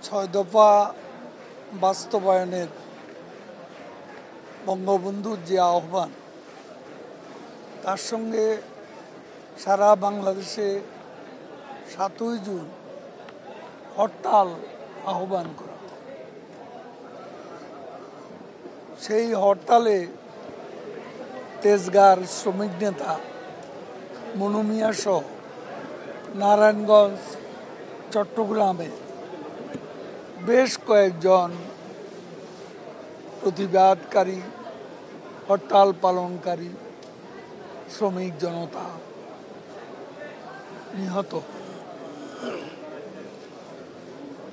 ছয় দফা বাস্তবায়নের বঙ্গবন্ধুর যে আহ্বান, তার সঙ্গে সারা বাংলাদেশে 7ই জুন হরতাল আহ্বান করা। সেই হরতালে তেজগাঁর শ্রমিক নেতা মনু মিয়া সহ নারায়ণগঞ্জ, চট্টগ্রামে বেশ কয়েকজন প্রতিবাদকারী, হরতাল পালনকারী শ্রমিক জনতা নিহত।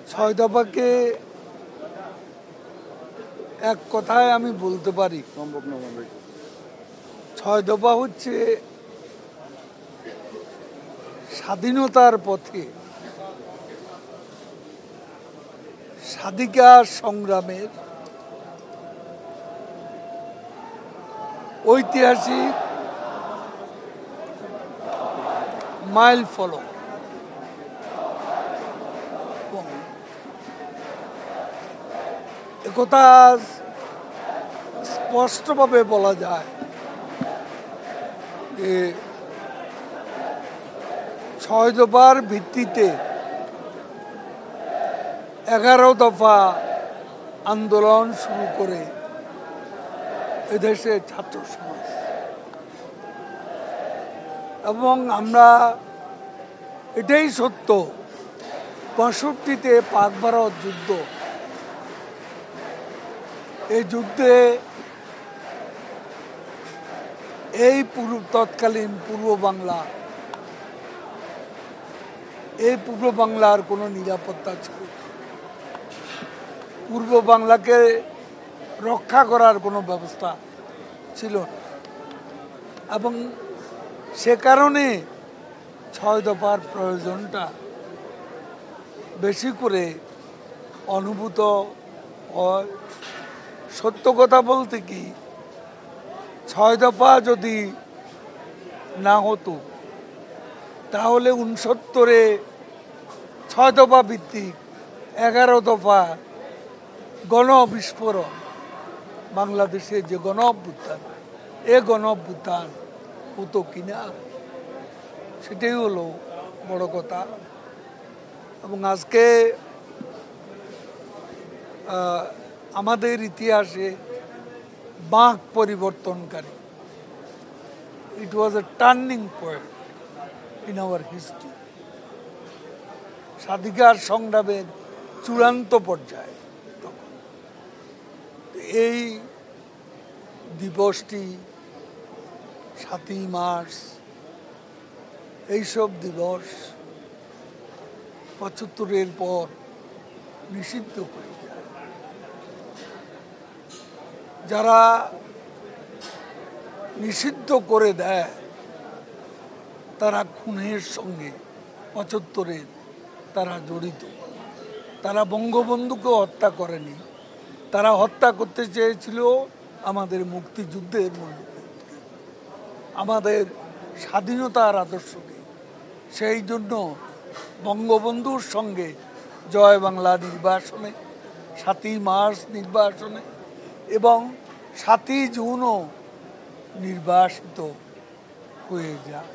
ছয় দফাকে এক কথায় আমি বলতে পারি, ছয় দফা হচ্ছে স্বাধীনতার পথে স্বাধিকার সংগ্রামের ঐতিহাসিক মাইল ফলক। একথা স্পষ্টভাবে বলা যায় যে ছয় দফার ভিত্তিতে 11 দফা আন্দোলন শুরু করে এদেশের ছাত্র সমাজ, এবং আমরা এটাই সত্য, 65-তে পাক ভারত যুদ্ধ, এই যুদ্ধে এই তৎকালীন পূর্ব বাংলার কোনো নিরাপত্তা ছিল না। পূর্ব বাংলাকে রক্ষা করার কোনো ব্যবস্থা ছিল না, এবং সে কারণে ছয় দফার প্রয়োজনটা বেশি করে অনুভূত হয়। সত্য কথা বলতে কি, ছয় দফা যদি না হতো তাহলে 69-এ 6 দফা ভিত্তিক 11 দফা গণবিস্ফোরণ, বাংলাদেশে যে গণ অভ্যুত্থান, এ গণ অভ্যুত্থান হতো কিনা, সেটাই হলো বড় কথা। এবং আজকে আমাদের ইতিহাসে বাঁক পরিবর্তনকারী, it was a turning point in our history. স্বাধিকার সংগ্রামের চূড়ান্ত পর্যায়ে এই দিবসটি 7ই মার্চ, এইসব দিবস 75-এর পর নিষিদ্ধ হয়ে যায়। যারা নিষিদ্ধ করে দেয় তারা খুনের সঙ্গে 75-এর তারা জড়িত। তারা বঙ্গবন্ধুকে হত্যা করেনি, তারা হত্যা করতে চেয়েছিল আমাদের মুক্তিযুদ্ধের মূল্যবোধকে, আমাদের স্বাধীনতার আদর্শকে। সেই জন্য বঙ্গবন্ধুর সঙ্গে জয় বাংলা নির্বাসনে, 7ই মার্চ নির্বাসনে এবং 7ই জুনও নির্বাসিত হয়ে যায়।